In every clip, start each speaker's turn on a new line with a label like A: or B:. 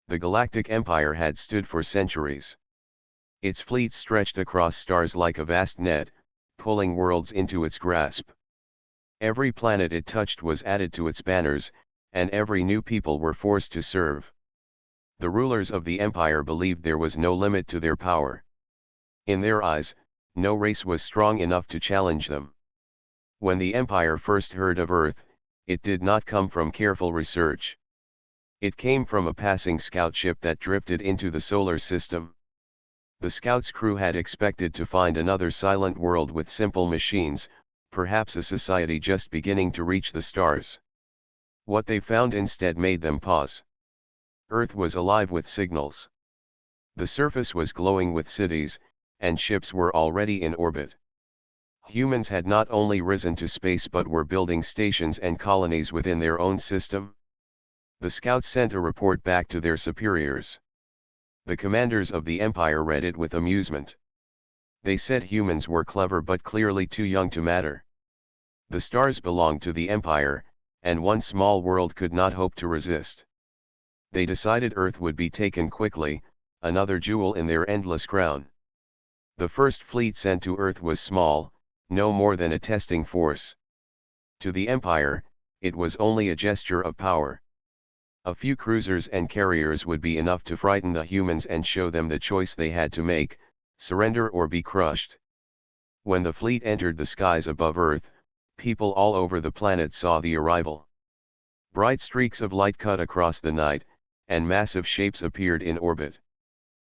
A: The Galactic Empire had stood for centuries. Its fleet stretched across stars like a vast net, pulling worlds into its grasp. Every planet it touched was added to its banners, and every new people were forced to serve. The rulers of the empire believed there was no limit to their power. In their eyes, no race was strong enough to challenge them. When the empire first heard of Earth, it did not come from careful research. It came from a passing scout ship that drifted into the solar system. The scout's crew had expected to find another silent world with simple machines, perhaps a society just beginning to reach the stars. What they found instead made them pause. Earth was alive with signals. The surface was glowing with cities, and ships were already in orbit. Humans had not only risen to space but were building stations and colonies within their own system. The scouts sent a report back to their superiors. The commanders of the empire read it with amusement. They said humans were clever but clearly too young to matter. The stars belonged to the empire, and one small world could not hope to resist. They decided Earth would be taken quickly, another jewel in their endless crown. The first fleet sent to Earth was small, no more than a testing force. To the empire, it was only a gesture of power. A few cruisers and carriers would be enough to frighten the humans and show them the choice they had to make: surrender or be crushed. When the fleet entered the skies above Earth, people all over the planet saw the arrival. Bright streaks of light cut across the night, and massive shapes appeared in orbit.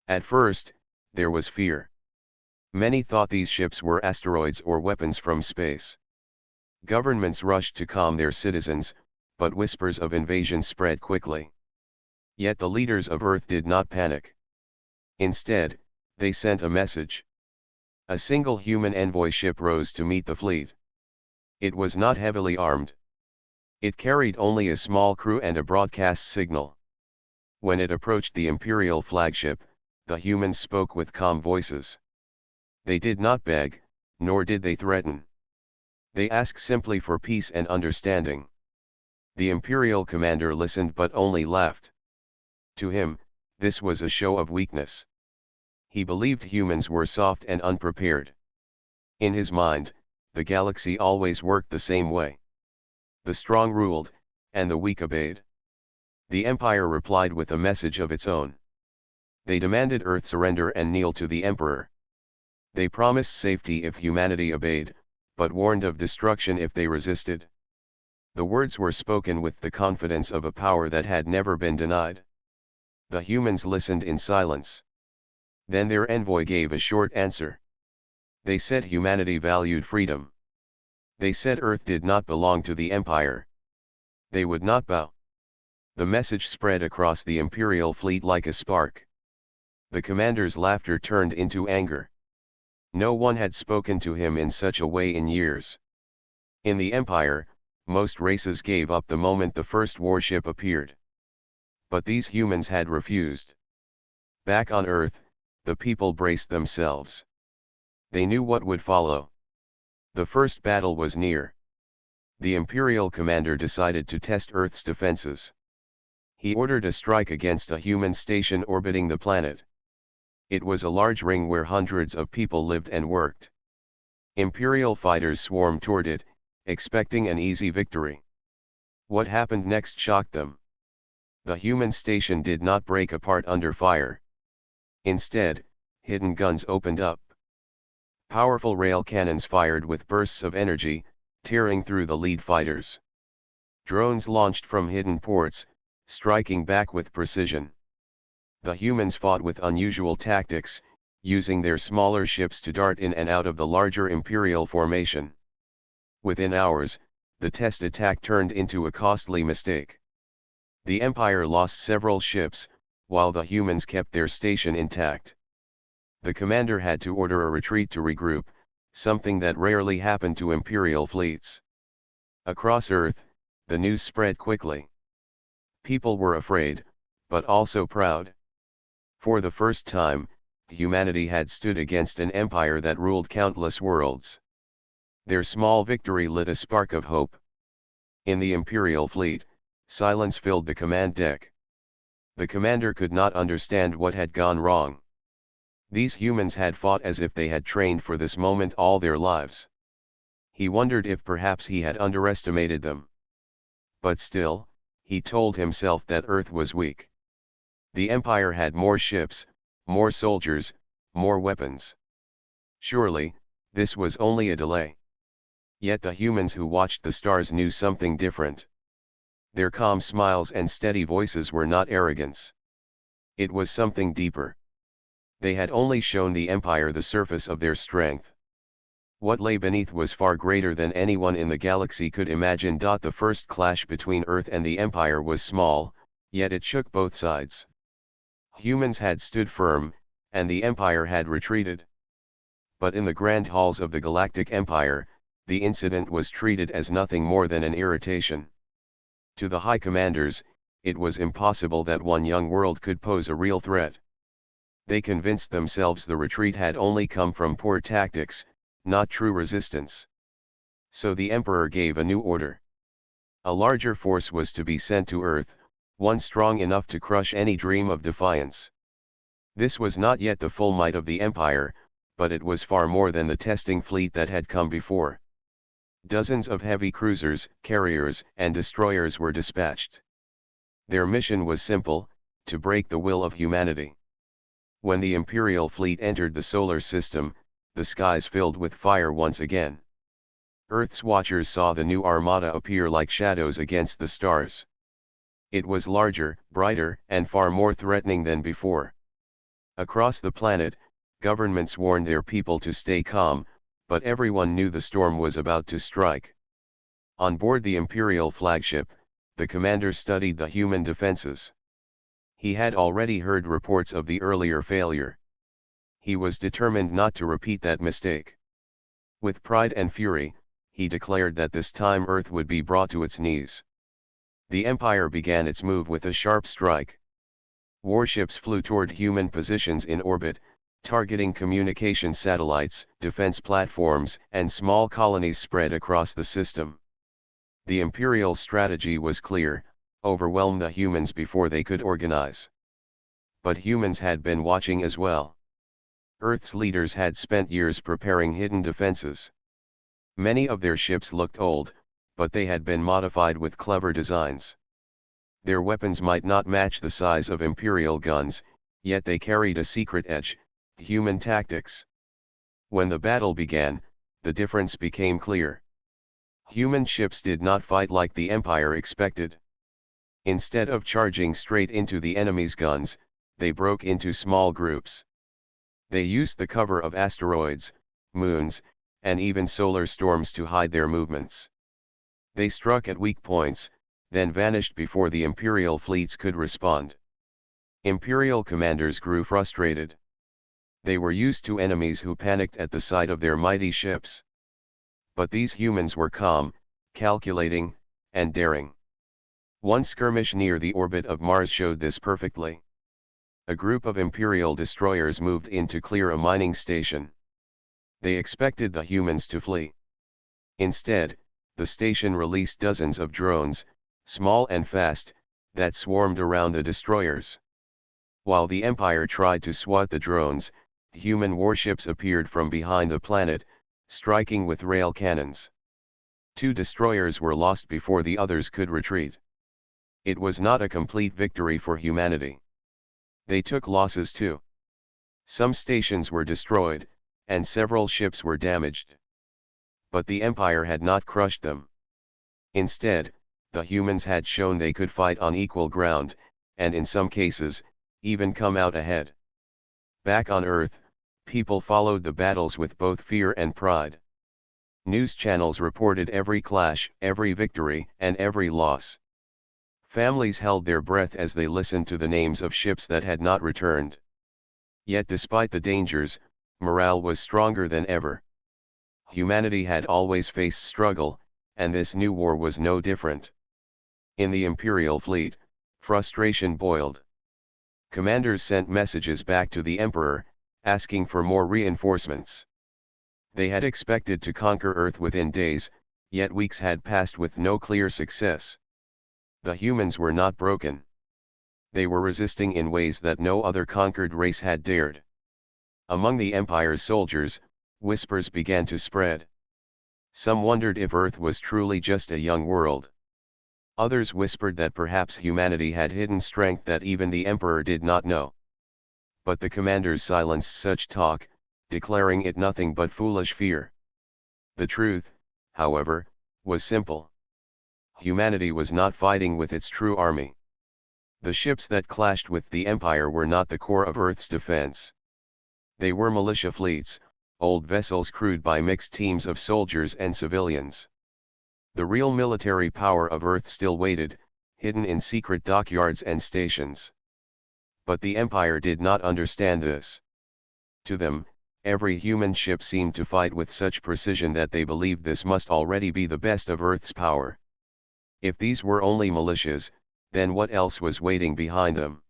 A: At first, there was fear. Many thought these ships were asteroids or weapons from space. Governments rushed to calm their citizens, but whispers of invasion spread quickly. Yet the leaders of Earth did not panic. Instead, they sent a message. A single human envoy ship rose to meet the fleet. It was not heavily armed. It carried only a small crew and a broadcast signal. When it approached the Imperial flagship, the humans spoke with calm voices. They did not beg, nor did they threaten. They asked simply for peace and understanding. The Imperial commander listened but only laughed. To him, this was a show of weakness. He believed humans were soft and unprepared. In his mind, the galaxy always worked the same way. The strong ruled, and the weak obeyed. The Empire replied with a message of its own. They demanded Earth surrender and kneel to the Emperor. They promised safety if humanity obeyed, but warned of destruction if they resisted. The words were spoken with the confidence of a power that had never been denied. The humans listened in silence. Then their envoy gave a short answer. They said humanity valued freedom. They said Earth did not belong to the Empire. They would not bow. The message spread across the Imperial fleet like a spark. The commander's laughter turned into anger. No one had spoken to him in such a way in years. In the Empire, most races gave up the moment the first warship appeared. But these humans had refused. Back on Earth, the people braced themselves. They knew what would follow. The first battle was near. The Imperial commander decided to test Earth's defenses. He ordered a strike against a human station orbiting the planet. It was a large ring where hundreds of people lived and worked. Imperial fighters swarmed toward it, expecting an easy victory. What happened next shocked them. The human station did not break apart under fire. Instead, hidden guns opened up. Powerful rail cannons fired with bursts of energy, tearing through the lead fighters. Drones launched from hidden ports, striking back with precision. The humans fought with unusual tactics, using their smaller ships to dart in and out of the larger Imperial formation. Within hours, the test attack turned into a costly mistake. The Empire lost several ships, while the humans kept their station intact. The commander had to order a retreat to regroup, something that rarely happened to Imperial fleets. Across Earth, the news spread quickly. People were afraid, but also proud. For the first time, humanity had stood against an empire that ruled countless worlds. Their small victory lit a spark of hope. In the Imperial fleet, silence filled the command deck. The commander could not understand what had gone wrong. These humans had fought as if they had trained for this moment all their lives. He wondered if perhaps he had underestimated them. But still, he told himself that Earth was weak. The Empire had more ships, more soldiers, more weapons. Surely, this was only a delay. Yet the humans who watched the stars knew something different. Their calm smiles and steady voices were not arrogance. It was something deeper. They had only shown the Empire the surface of their strength. What lay beneath was far greater than anyone in the galaxy could imagine. The first clash between Earth and the Empire was small, yet it shook both sides. Humans had stood firm, and the Empire had retreated. But in the grand halls of the Galactic Empire, the incident was treated as nothing more than an irritation. To the high commanders, it was impossible that one young world could pose a real threat. They convinced themselves the retreat had only come from poor tactics, not true resistance. So the Emperor gave a new order. A larger force was to be sent to Earth, one strong enough to crush any dream of defiance. This was not yet the full might of the Empire, but it was far more than the testing fleet that had come before. Dozens of heavy cruisers, carriers, and destroyers were dispatched. Their mission was simple: to break the will of humanity. When the Imperial fleet entered the solar system, the skies filled with fire once again. Earth's watchers saw the new armada appear like shadows against the stars. It was larger, brighter, and far more threatening than before. Across the planet, governments warned their people to stay calm, but everyone knew the storm was about to strike. On board the Imperial flagship, the commander studied the human defenses. He had already heard reports of the earlier failure. He was determined not to repeat that mistake. With pride and fury, he declared that this time Earth would be brought to its knees. The Empire began its move with a sharp strike. Warships flew toward human positions in orbit, targeting communication satellites, defense platforms, and small colonies spread across the system. The Imperial strategy was clear: overwhelm the humans before they could organize. But humans had been watching as well. Earth's leaders had spent years preparing hidden defenses. Many of their ships looked old, but they had been modified with clever designs. Their weapons might not match the size of Imperial guns, yet they carried a secret edge: human tactics. When the battle began, the difference became clear. Human ships did not fight like the Empire expected. Instead of charging straight into the enemy's guns, they broke into small groups. They used the cover of asteroids, moons, and even solar storms to hide their movements. They struck at weak points, then vanished before the Imperial fleets could respond. Imperial commanders grew frustrated. They were used to enemies who panicked at the sight of their mighty ships. But these humans were calm, calculating, and daring. One skirmish near the orbit of Mars showed this perfectly. A group of Imperial destroyers moved in to clear a mining station. They expected the humans to flee. Instead, the station released dozens of drones, small and fast, that swarmed around the destroyers. While the Empire tried to swat the drones, human warships appeared from behind the planet, striking with rail cannons. 2 destroyers were lost before the others could retreat. It was not a complete victory for humanity. They took losses too. Some stations were destroyed, and several ships were damaged. But the Empire had not crushed them. Instead, the humans had shown they could fight on equal ground, and in some cases, even come out ahead. Back on Earth, people followed the battles with both fear and pride. News channels reported every clash, every victory, and every loss. Families held their breath as they listened to the names of ships that had not returned. Yet despite the dangers, morale was stronger than ever. Humanity had always faced struggle, and this new war was no different. In the Imperial fleet, frustration boiled. Commanders sent messages back to the Emperor, asking for more reinforcements. They had expected to conquer Earth within days, yet weeks had passed with no clear success. The humans were not broken. They were resisting in ways that no other conquered race had dared. Among the Empire's soldiers, whispers began to spread. Some wondered if Earth was truly just a young world. Others whispered that perhaps humanity had hidden strength that even the Emperor did not know. But the commanders silenced such talk, declaring it nothing but foolish fear. The truth, however, was simple. Humanity was not fighting with its true army. The ships that clashed with the Empire were not the core of Earth's defense. They were militia fleets, old vessels crewed by mixed teams of soldiers and civilians. The real military power of Earth still waited, hidden in secret dockyards and stations. But the Empire did not understand this. To them, every human ship seemed to fight with such precision that they believed this must already be the best of Earth's power. If these were only militias, then what else was waiting behind them?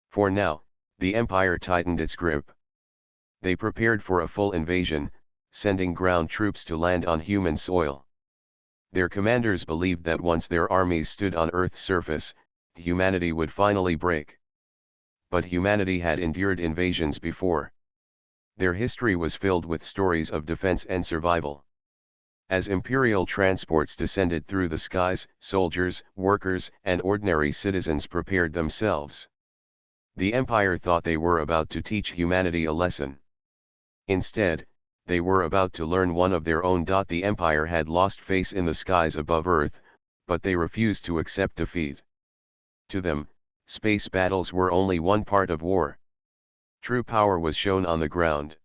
A: For now, the Empire tightened its grip. They prepared for a full invasion, sending ground troops to land on human soil. Their commanders believed that once their armies stood on Earth's surface, humanity would finally break. But humanity had endured invasions before. Their history was filled with stories of defense and survival. As imperial transports descended through the skies, soldiers, workers, and ordinary citizens prepared themselves. The Empire thought they were about to teach humanity a lesson. Instead, they were about to learn one of their own. The Empire had lost face in the skies above Earth, but they refused to accept defeat. To them, space battles were only one part of war. True power was shown on the ground.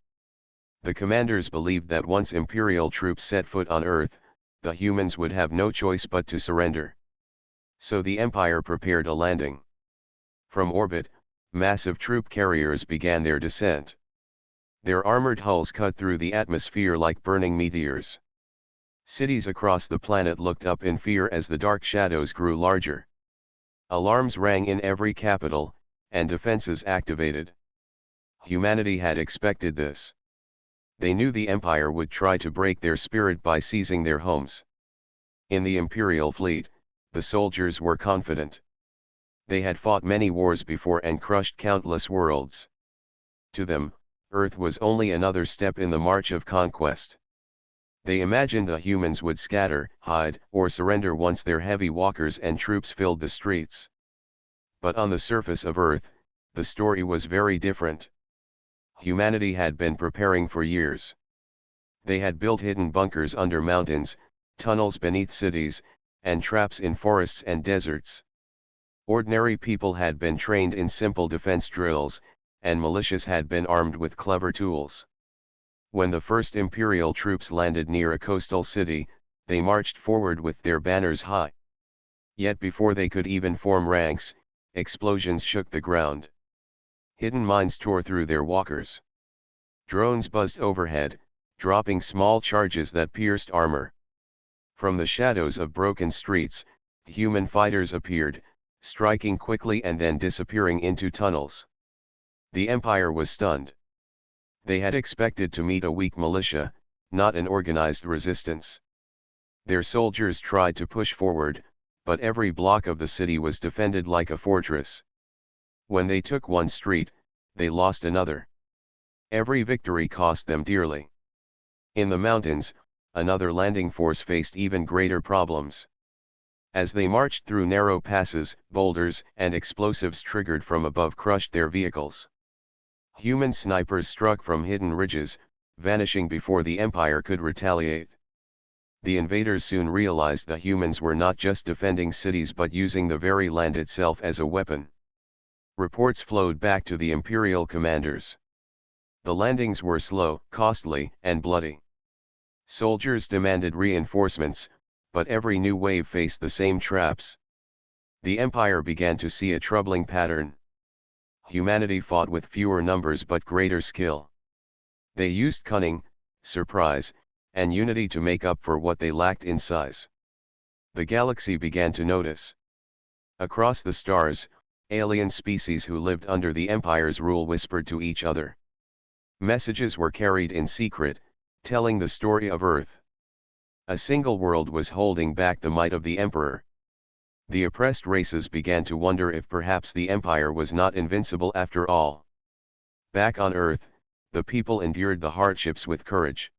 A: The commanders believed that once Imperial troops set foot on Earth, the humans would have no choice but to surrender. So the Empire prepared a landing. From orbit, massive troop carriers began their descent. Their armored hulls cut through the atmosphere like burning meteors. Cities across the planet looked up in fear as the dark shadows grew larger. Alarms rang in every capital, and defenses activated. Humanity had expected this. They knew the Empire would try to break their spirit by seizing their homes. In the Imperial fleet, the soldiers were confident. They had fought many wars before and crushed countless worlds. To them, Earth was only another step in the march of conquest. They imagined the humans would scatter, hide, or surrender once their heavy walkers and troops filled the streets. But on the surface of Earth, the story was very different. Humanity had been preparing for years. They had built hidden bunkers under mountains, tunnels beneath cities, and traps in forests and deserts. Ordinary people had been trained in simple defense drills, and militias had been armed with clever tools. When the first Imperial troops landed near a coastal city, they marched forward with their banners high. Yet before they could even form ranks, explosions shook the ground. Hidden mines tore through their walkers. Drones buzzed overhead, dropping small charges that pierced armor. From the shadows of broken streets, human fighters appeared, striking quickly and then disappearing into tunnels. The Empire was stunned. They had expected to meet a weak militia, not an organized resistance. Their soldiers tried to push forward, but every block of the city was defended like a fortress. When they took one street, they lost another. Every victory cost them dearly. In the mountains, another landing force faced even greater problems. As they marched through narrow passes, boulders and explosives triggered from above crushed their vehicles. Human snipers struck from hidden ridges, vanishing before the Empire could retaliate. The invaders soon realized the humans were not just defending cities but using the very land itself as a weapon. Reports flowed back to the Imperial commanders. The landings were slow, costly, and bloody. Soldiers demanded reinforcements, but every new wave faced the same traps. The Empire began to see a troubling pattern. Humanity fought with fewer numbers but greater skill. They used cunning, surprise, and unity to make up for what they lacked in size. The galaxy began to notice. Across the stars, alien species who lived under the Empire's rule whispered to each other. Messages were carried in secret, telling the story of Earth. A single world was holding back the might of the Emperor. The oppressed races began to wonder if perhaps the empire was not invincible after all. Back on Earth, the people endured the hardships with courage.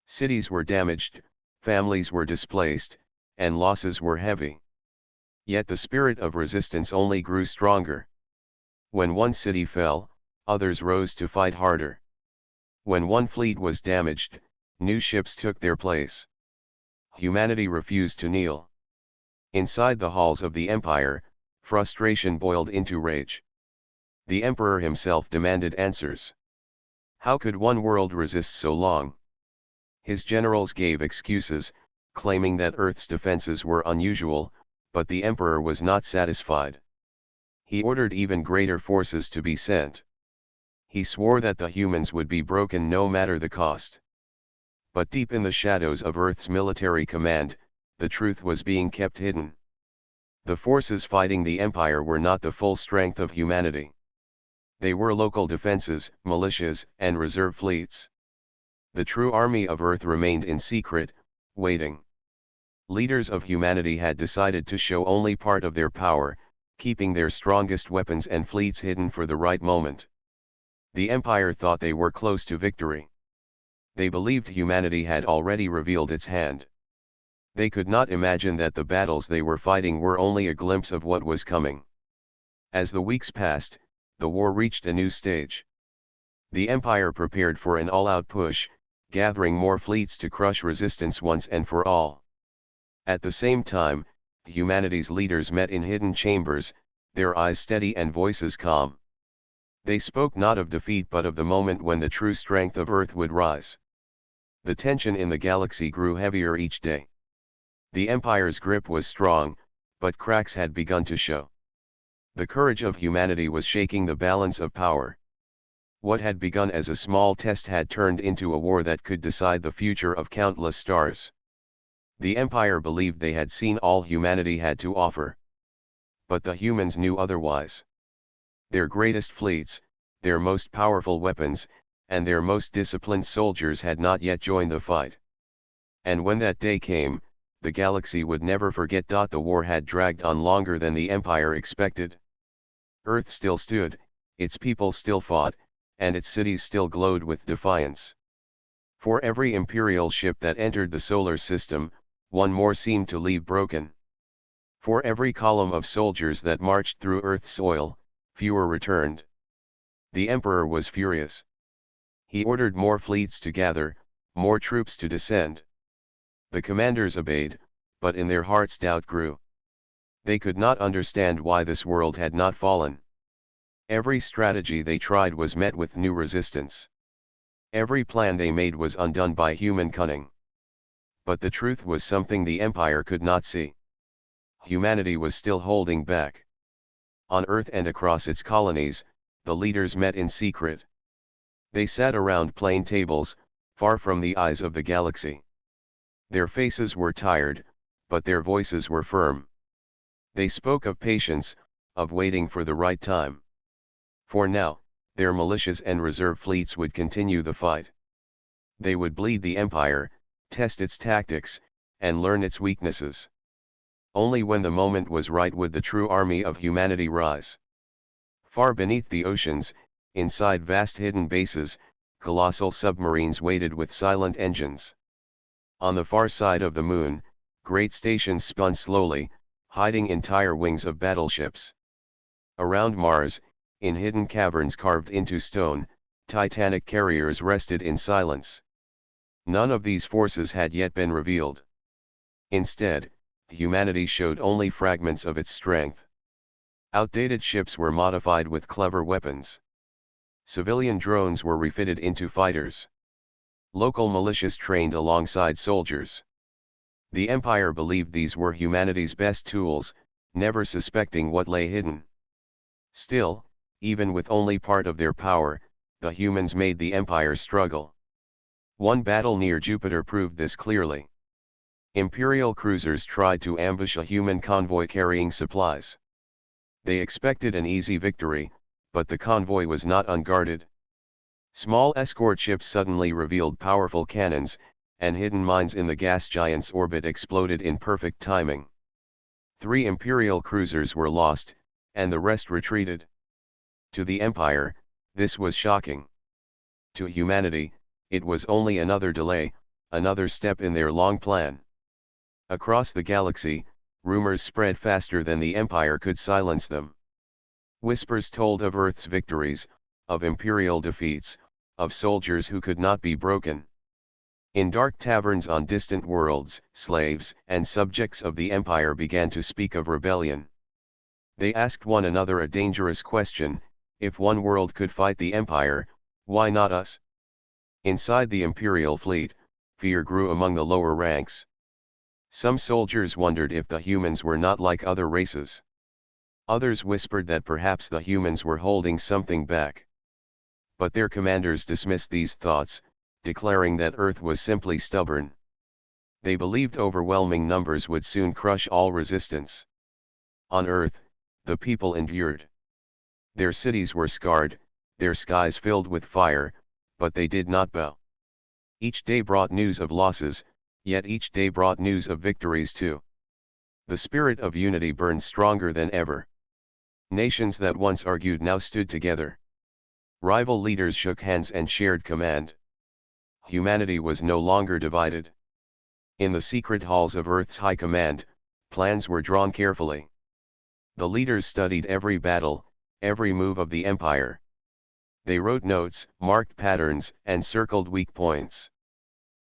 A: Cities were damaged, families were displaced, and losses were heavy. Yet the spirit of resistance only grew stronger. When one city fell, others rose to fight harder. When one fleet was damaged, new ships took their place. Humanity refused to kneel. Inside the halls of the empire, frustration boiled into rage. The emperor himself demanded answers. How could one world resist so long? His generals gave excuses, claiming that Earth's defenses were unusual, but the emperor was not satisfied. He ordered even greater forces to be sent. He swore that the humans would be broken no matter the cost. But deep in the shadows of Earth's military command, the truth was being kept hidden. The forces fighting the empire were not the full strength of humanity. They were local defenses, militias, and reserve fleets. The true army of Earth remained in secret, waiting. Leaders of humanity had decided to show only part of their power, keeping their strongest weapons and fleets hidden for the right moment. The empire thought they were close to victory. They believed humanity had already revealed its hand. They could not imagine that the battles they were fighting were only a glimpse of what was coming. As the weeks passed, the war reached a new stage. The empire prepared for an all-out push, gathering more fleets to crush resistance once and for all. At the same time, humanity's leaders met in hidden chambers, their eyes steady and voices calm. They spoke not of defeat but of the moment when the true strength of Earth would rise. The tension in the galaxy grew heavier each day. The Empire's grip was strong, but cracks had begun to show. The courage of humanity was shaking the balance of power. What had begun as a small test had turned into a war that could decide the future of countless stars. The Empire believed they had seen all humanity had to offer. But the humans knew otherwise. Their greatest fleets, their most powerful weapons, and their most disciplined soldiers had not yet joined the fight. And when that day came, the galaxy would never forget. The war had dragged on longer than the Empire expected. Earth still stood, its people still fought, and its cities still glowed with defiance. For every Imperial ship that entered the solar system, one more seemed to leave broken. For every column of soldiers that marched through Earth's soil, fewer returned. The Emperor was furious. He ordered more fleets to gather, more troops to descend. The commanders obeyed, but in their hearts doubt grew. They could not understand why this world had not fallen. Every strategy they tried was met with new resistance. Every plan they made was undone by human cunning. But the truth was something the Empire could not see. Humanity was still holding back. On Earth and across its colonies, the leaders met in secret. They sat around plain tables, far from the eyes of the galaxy. Their faces were tired, but their voices were firm. They spoke of patience, of waiting for the right time. For now, their militias and reserve fleets would continue the fight. They would bleed the Empire, test its tactics, and learn its weaknesses. Only when the moment was right would the true army of humanity rise. Far beneath the oceans, inside vast hidden bases, colossal submarines waited with silent engines. On the far side of the moon, great stations spun slowly, hiding entire wings of battleships. Around Mars, in hidden caverns carved into stone, titanic carriers rested in silence. None of these forces had yet been revealed. Instead, humanity showed only fragments of its strength. Outdated ships were modified with clever weapons. Civilian drones were refitted into fighters. Local militias trained alongside soldiers. The Empire believed these were humanity's best tools, never suspecting what lay hidden. Still, even with only part of their power, the humans made the Empire struggle. One battle near Jupiter proved this clearly. Imperial cruisers tried to ambush a human convoy carrying supplies. They expected an easy victory, but the convoy was not unguarded. Small escort ships suddenly revealed powerful cannons, and hidden mines in the gas giant's orbit exploded in perfect timing. 3 Imperial cruisers were lost, and the rest retreated. To the Empire, this was shocking. To humanity, it was only another delay, another step in their long plan. Across the galaxy, rumors spread faster than the Empire could silence them. Whispers told of Earth's victories, of Imperial defeats, of soldiers who could not be broken. In dark taverns on distant worlds, slaves and subjects of the Empire began to speak of rebellion. They asked one another a dangerous question: if one world could fight the Empire, why not us? Inside the Imperial fleet, fear grew among the lower ranks. Some soldiers wondered if the humans were not like other races. Others whispered that perhaps the humans were holding something back. But their commanders dismissed these thoughts, declaring that Earth was simply stubborn. They believed overwhelming numbers would soon crush all resistance. On Earth, the people endured. Their cities were scarred, their skies filled with fire, but they did not bow. Each day brought news of losses, yet each day brought news of victories too. The spirit of unity burned stronger than ever. Nations that once argued now stood together. Rival leaders shook hands and shared command. Humanity was no longer divided. In the secret halls of Earth's high command, plans were drawn carefully. The leaders studied every battle, every move of the Empire. They wrote notes, marked patterns, and circled weak points.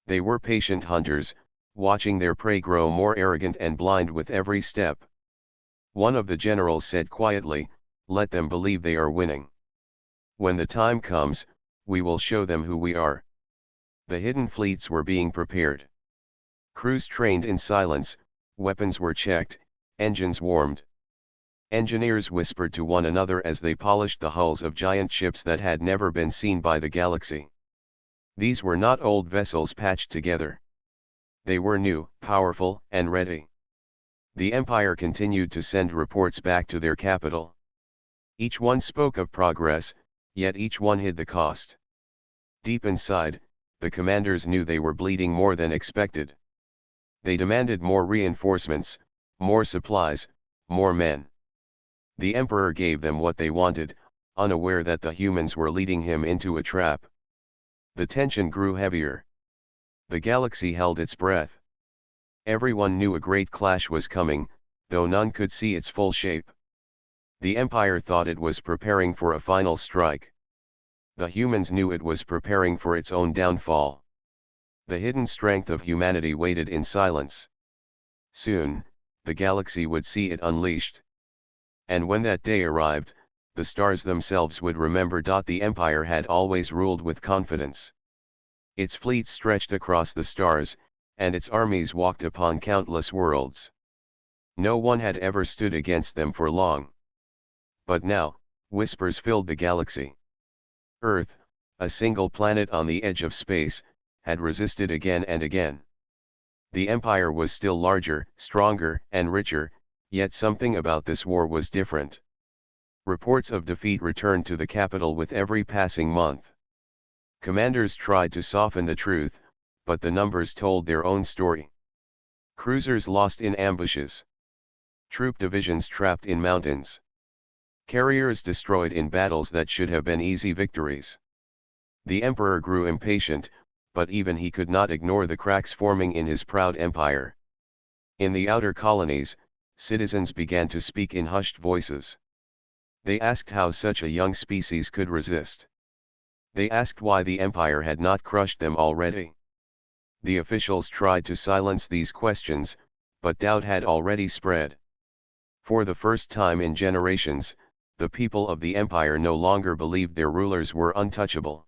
A: They were patient hunters, watching their prey grow more arrogant and blind with every step. One of the generals said quietly, "Let them believe they are winning. When the time comes, we will show them who we are." The hidden fleets were being prepared. Crews trained in silence, weapons were checked, engines warmed. Engineers whispered to one another as they polished the hulls of giant ships that had never been seen by the galaxy. These were not old vessels patched together. They were new, powerful, and ready. The Empire continued to send reports back to their capital. Each one spoke of progress, yet each one hid the cost. Deep inside, the commanders knew they were bleeding more than expected. They demanded more reinforcements, more supplies, more men. The Emperor gave them what they wanted, unaware that the humans were leading him into a trap. The tension grew heavier. The galaxy held its breath. Everyone knew a great clash was coming, though none could see its full shape. The Empire thought it was preparing for a final strike. The humans knew it was preparing for its own downfall. The hidden strength of humanity waited in silence. Soon, the galaxy would see it unleashed. And when that day arrived, the stars themselves would remember. The Empire had always ruled with confidence. Its fleet stretched across the stars, and its armies walked upon countless worlds. No one had ever stood against them for long. But now, whispers filled the galaxy. Earth, a single planet on the edge of space, had resisted again and again. The Empire was still larger, stronger, and richer, yet something about this war was different. Reports of defeat returned to the capital with every passing month. Commanders tried to soften the truth, but the numbers told their own story. Cruisers lost in ambushes. Troop divisions trapped in mountains. Carriers destroyed in battles that should have been easy victories. The Emperor grew impatient, but even he could not ignore the cracks forming in his proud empire. In the outer colonies, citizens began to speak in hushed voices. They asked how such a young species could resist. They asked why the Empire had not crushed them already. The officials tried to silence these questions, but doubt had already spread. For the first time in generations, the people of the Empire no longer believed their rulers were untouchable.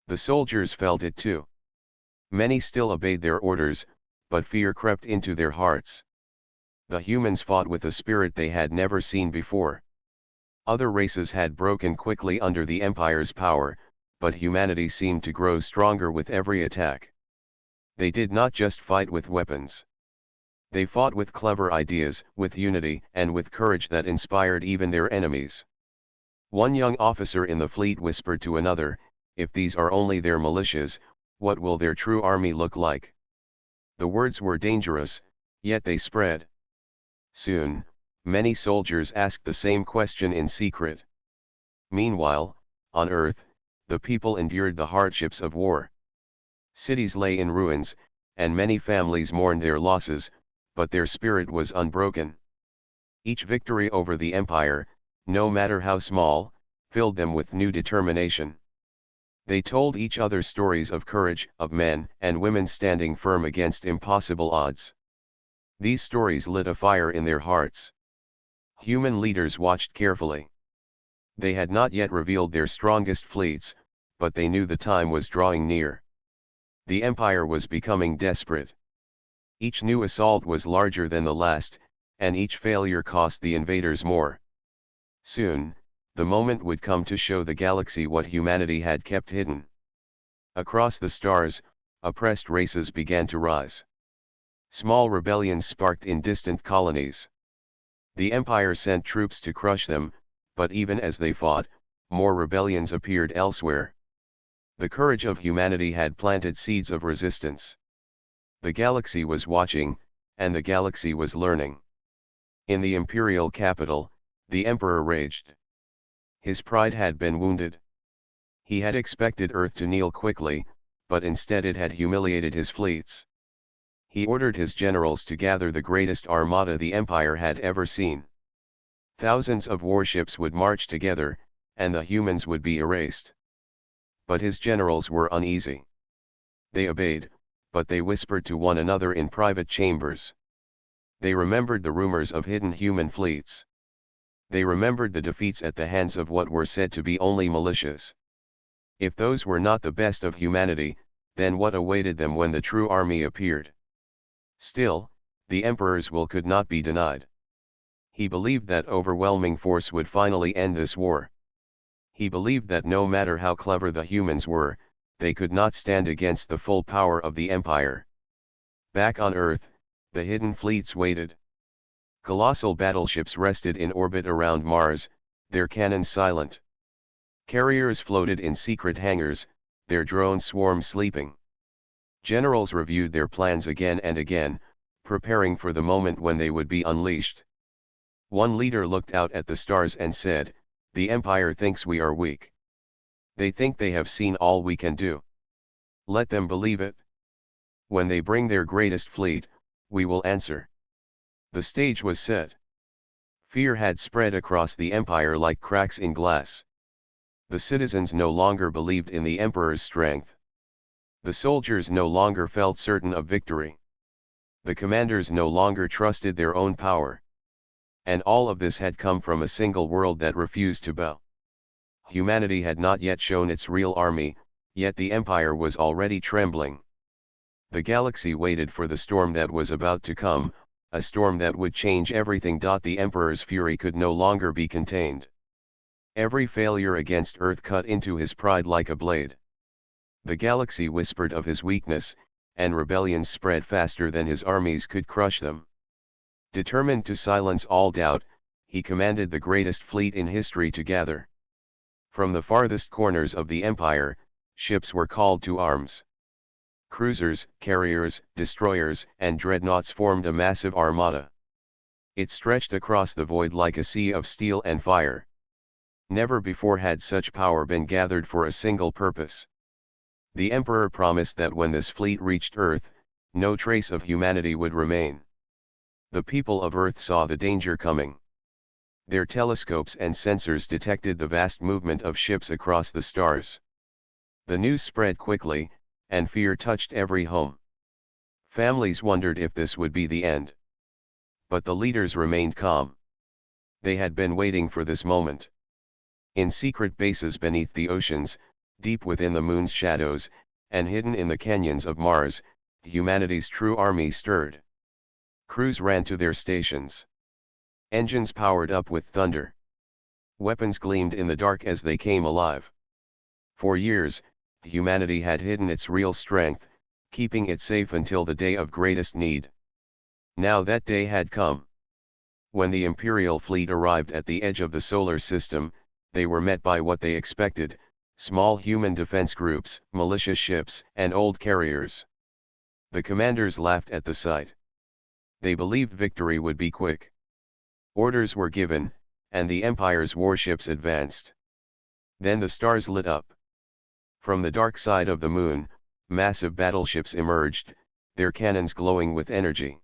A: The soldiers felt it too. Many still obeyed their orders, but fear crept into their hearts. The humans fought with a spirit they had never seen before. Other races had broken quickly under the Empire's power, but humanity seemed to grow stronger with every attack. They did not just fight with weapons. They fought with clever ideas, with unity, and with courage that inspired even their enemies. One young officer in the fleet whispered to another, "If these are only their militias, what will their true army look like?" The words were dangerous, yet they spread. Soon, many soldiers asked the same question in secret. Meanwhile, on Earth, the people endured the hardships of war. Cities lay in ruins, and many families mourned their losses, but their spirit was unbroken. Each victory over the empire, no matter how small, filled them with new determination. They told each other stories of courage, of men and women standing firm against impossible odds. These stories lit a fire in their hearts. Human leaders watched carefully. They had not yet revealed their strongest fleets, but they knew the time was drawing near. The empire was becoming desperate. Each new assault was larger than the last, and each failure cost the invaders more. Soon, the moment would come to show the galaxy what humanity had kept hidden. Across the stars, oppressed races began to rise. Small rebellions sparked in distant colonies. The Empire sent troops to crush them, but even as they fought, more rebellions appeared elsewhere. The courage of humanity had planted seeds of resistance. The galaxy was watching, and the galaxy was learning. In the imperial capital, the emperor raged. His pride had been wounded. He had expected Earth to kneel quickly, but instead it had humiliated his fleets. He ordered his generals to gather the greatest armada the empire had ever seen. Thousands of warships would march together, and the humans would be erased. But his generals were uneasy. They obeyed, but they whispered to one another in private chambers. They remembered the rumors of hidden human fleets. They remembered the defeats at the hands of what were said to be only militias. If those were not the best of humanity, then what awaited them when the true army appeared? Still, the emperor's will could not be denied. He believed that overwhelming force would finally end this war. He believed that no matter how clever the humans were, they could not stand against the full power of the empire. Back on Earth, the hidden fleets waited. Colossal battleships rested in orbit around Mars, their cannons silent. Carriers floated in secret hangars, their drone swarm sleeping. Generals reviewed their plans again and again, preparing for the moment when they would be unleashed. One leader looked out at the stars and said, "The Empire thinks we are weak. They think they have seen all we can do. Let them believe it. When they bring their greatest fleet, we will answer." The stage was set. Fear had spread across the empire like cracks in glass. The citizens no longer believed in the emperor's strength. The soldiers no longer felt certain of victory. The commanders no longer trusted their own power. And all of this had come from a single world that refused to bow. Humanity had not yet shown its real army, yet the empire was already trembling. The galaxy waited for the storm that was about to come, a storm that would change everything. The emperor's fury could no longer be contained. Every failure against Earth cut into his pride like a blade. The galaxy whispered of his weakness, and rebellions spread faster than his armies could crush them. Determined to silence all doubt, he commanded the greatest fleet in history to gather. From the farthest corners of the empire, ships were called to arms. Cruisers, carriers, destroyers, and dreadnoughts formed a massive armada. It stretched across the void like a sea of steel and fire. Never before had such power been gathered for a single purpose. The emperor promised that when this fleet reached Earth, no trace of humanity would remain. The people of Earth saw the danger coming. Their telescopes and sensors detected the vast movement of ships across the stars. The news spread quickly, and fear touched every home. Families wondered if this would be the end. But the leaders remained calm. They had been waiting for this moment. In secret bases beneath the oceans, deep within the moon's shadows, and hidden in the canyons of Mars, humanity's true army stirred. Crews ran to their stations. Engines powered up with thunder. Weapons gleamed in the dark as they came alive. For years, humanity had hidden its real strength, keeping it safe until the day of greatest need. Now that day had come. When the Imperial fleet arrived at the edge of the solar system, they were met by what they expected: small human defense groups, militia ships, and old carriers. The commanders laughed at the sight. They believed victory would be quick. Orders were given, and the Empire's warships advanced. Then the stars lit up. From the dark side of the moon, massive battleships emerged, their cannons glowing with energy.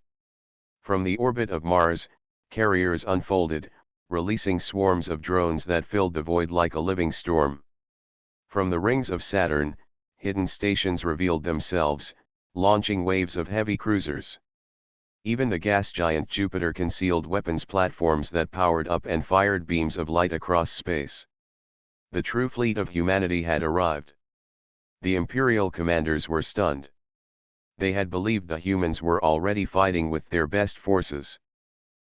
A: From the orbit of Mars, carriers unfolded, releasing swarms of drones that filled the void like a living storm. From the rings of Saturn, hidden stations revealed themselves, launching waves of heavy cruisers. Even the gas giant Jupiter concealed weapons platforms that powered up and fired beams of light across space. The true fleet of humanity had arrived. The Imperial commanders were stunned. They had believed the humans were already fighting with their best forces.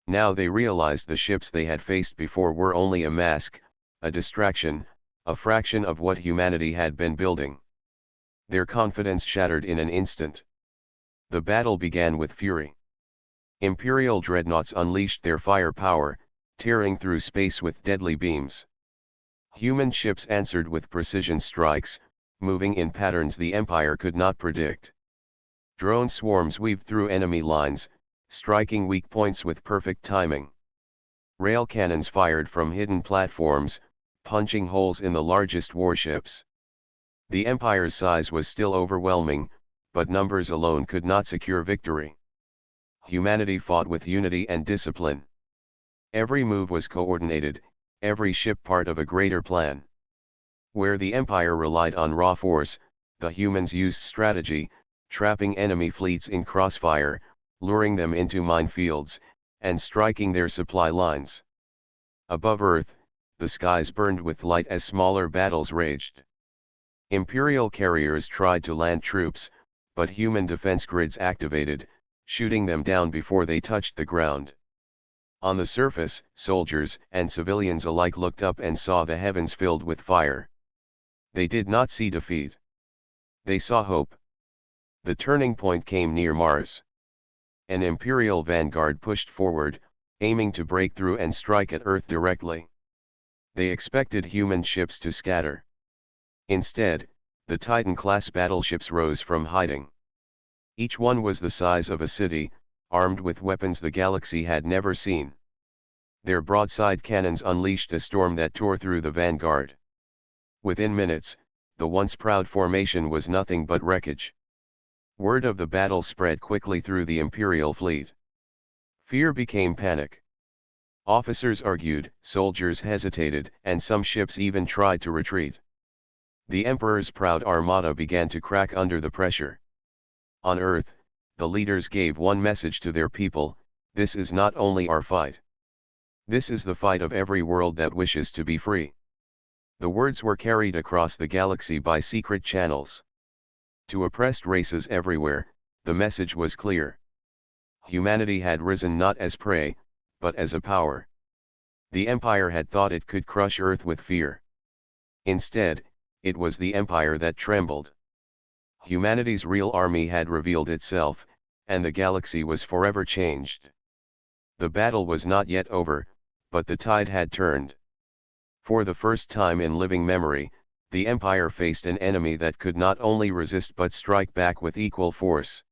A: Now they realized the ships they had faced before were only a mask, a distraction, a fraction of what humanity had been building. Their confidence shattered in an instant. The battle began with fury. Imperial dreadnoughts unleashed their firepower, tearing through space with deadly beams. Human ships answered with precision strikes, moving in patterns the Empire could not predict. Drone swarms weaved through enemy lines, striking weak points with perfect timing. Rail cannons fired from hidden platforms, punching holes in the largest warships. The Empire's size was still overwhelming, but numbers alone could not secure victory. Humanity fought with unity and discipline. Every move was coordinated, every ship part of a greater plan. Where the Empire relied on raw force, the humans used strategy, trapping enemy fleets in crossfire, luring them into minefields, and striking their supply lines. Above Earth, the skies burned with light as smaller battles raged. Imperial carriers tried to land troops, but human defense grids activated, shooting them down before they touched the ground. On the surface, soldiers and civilians alike looked up and saw the heavens filled with fire. They did not see defeat. They saw hope. The turning point came near Mars. An Imperial vanguard pushed forward, aiming to break through and strike at Earth directly. They expected human ships to scatter. Instead, the Titan-class battleships rose from hiding. Each one was the size of a city, armed with weapons the galaxy had never seen. Their broadside cannons unleashed a storm that tore through the vanguard. Within minutes, the once proud formation was nothing but wreckage. Word of the battle spread quickly through the Imperial fleet. Fear became panic. Officers argued, soldiers hesitated, and some ships even tried to retreat. The Emperor's proud armada began to crack under the pressure. On Earth, the leaders gave one message to their people: this is not only our fight. This is the fight of every world that wishes to be free. The words were carried across the galaxy by secret channels. To oppressed races everywhere, the message was clear. Humanity had risen not as prey, but as a power. The Empire had thought it could crush Earth with fear. Instead, it was the Empire that trembled. Humanity's real army had revealed itself, and the galaxy was forever changed. The battle was not yet over, but the tide had turned. For the first time in living memory, the Empire faced an enemy that could not only resist but strike back with equal force.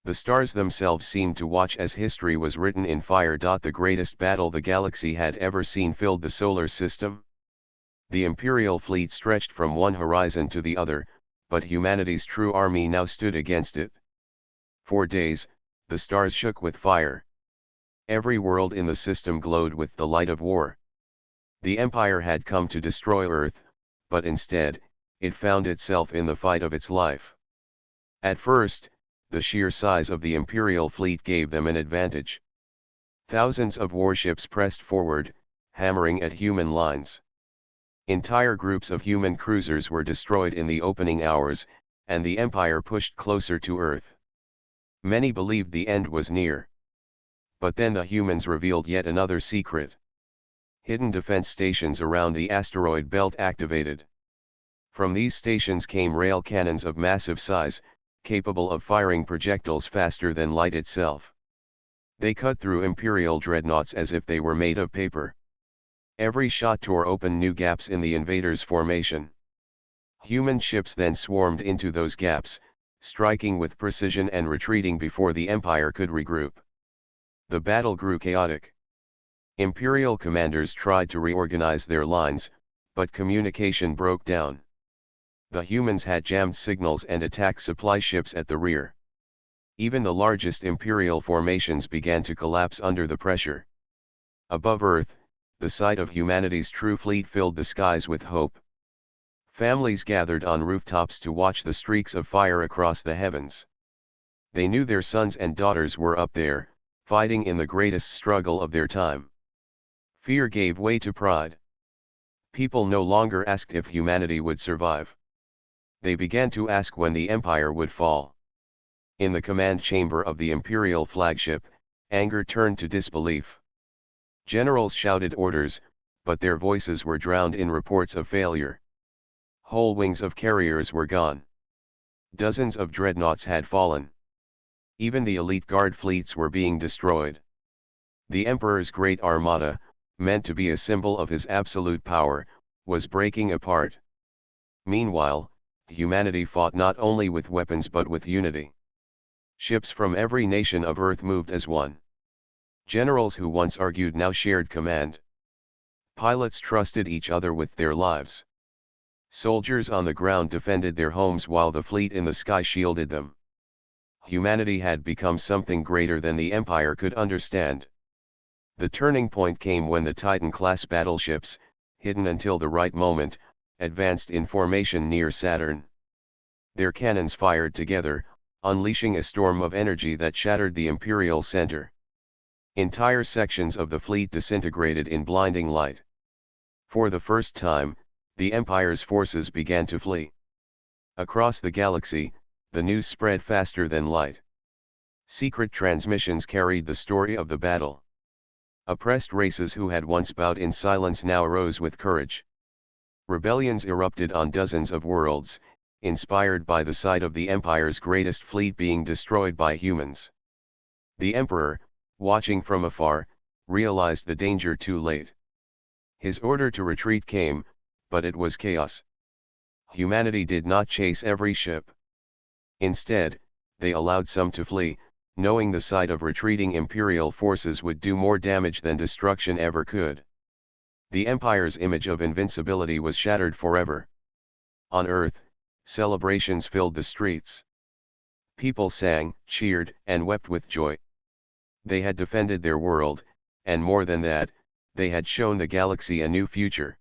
A: The stars themselves seemed to watch as history was written in fire. The greatest battle the galaxy had ever seen filled the solar system. The Imperial fleet stretched from one horizon to the other, but humanity's true army now stood against it. For days, the stars shook with fire. Every world in the system glowed with the light of war. The Empire had come to destroy Earth, but instead, it found itself in the fight of its life. At first, the sheer size of the Imperial fleet gave them an advantage. Thousands of warships pressed forward, hammering at human lines. Entire groups of human cruisers were destroyed in the opening hours, and the Empire pushed closer to Earth. Many believed the end was near. But then the humans revealed yet another secret. Hidden defense stations around the asteroid belt activated. From these stations came rail cannons of massive size, capable of firing projectiles faster than light itself. They cut through Imperial dreadnoughts as if they were made of paper. Every shot tore open new gaps in the invaders' formation. Human ships then swarmed into those gaps, striking with precision and retreating before the Empire could regroup. The battle grew chaotic. Imperial commanders tried to reorganize their lines, but communication broke down. The humans had jammed signals and attacked supply ships at the rear. Even the largest Imperial formations began to collapse under the pressure. Above Earth, the sight of humanity's true fleet filled the skies with hope. Families gathered on rooftops to watch the streaks of fire across the heavens. They knew their sons and daughters were up there, fighting in the greatest struggle of their time. Fear gave way to pride. People no longer asked if humanity would survive. They began to ask when the Empire would fall. In the command chamber of the Imperial flagship, anger turned to disbelief. Generals shouted orders, but their voices were drowned in reports of failure. Whole wings of carriers were gone. Dozens of dreadnoughts had fallen. Even the elite guard fleets were being destroyed. The Emperor's great armada, meant to be a symbol of his absolute power, was breaking apart. Meanwhile, humanity fought not only with weapons but with unity. Ships from every nation of Earth moved as one. Generals who once argued now shared command. Pilots trusted each other with their lives. Soldiers on the ground defended their homes while the fleet in the sky shielded them. Humanity had become something greater than the Empire could understand. The turning point came when the Titan-class battleships, hidden until the right moment, advanced in formation near Saturn. Their cannons fired together, unleashing a storm of energy that shattered the Imperial center. Entire sections of the fleet disintegrated in blinding light. For the first time, the Empire's forces began to flee. Across the galaxy, the news spread faster than light. Secret transmissions carried the story of the battle. Oppressed races who had once bowed in silence now rose with courage. Rebellions erupted on dozens of worlds, inspired by the sight of the Empire's greatest fleet being destroyed by humans. The Emperor, watching from afar, realized the danger too late. His order to retreat came, but it was chaos. Humanity did not chase every ship. Instead, they allowed some to flee, knowing the sight of retreating Imperial forces would do more damage than destruction ever could. The Empire's image of invincibility was shattered forever. On Earth, celebrations filled the streets. People sang, cheered, and wept with joy. They had defended their world, and more than that, they had shown the galaxy a new future.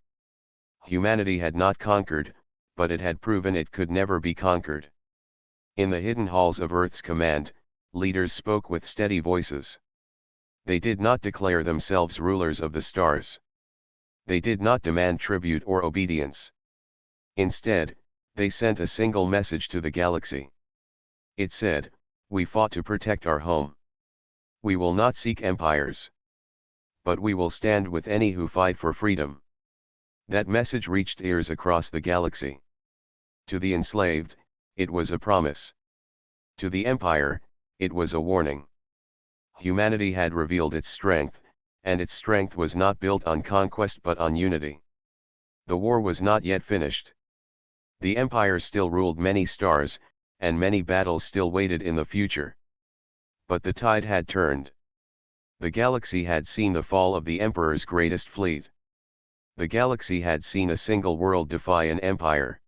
A: Humanity had not conquered, but it had proven it could never be conquered. In the hidden halls of Earth's command, leaders spoke with steady voices. They did not declare themselves rulers of the stars. They did not demand tribute or obedience. Instead, they sent a single message to the galaxy. It said, "We fought to protect our home. We will not seek empires. But we will stand with any who fight for freedom." That message reached ears across the galaxy. To the enslaved, it was a promise. To the Empire, it was a warning. Humanity had revealed its strength, and its strength was not built on conquest but on unity. The war was not yet finished. The Empire still ruled many stars, and many battles still waited in the future. But the tide had turned. The galaxy had seen the fall of the Emperor's greatest fleet. The galaxy had seen a single world defy an empire.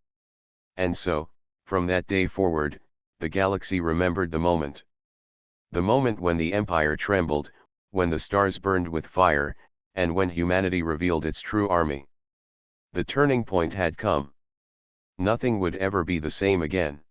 A: And so, from that day forward, the galaxy remembered the moment. The moment when the Empire trembled, when the stars burned with fire, and when humanity revealed its true army. The turning point had come. Nothing would ever be the same again.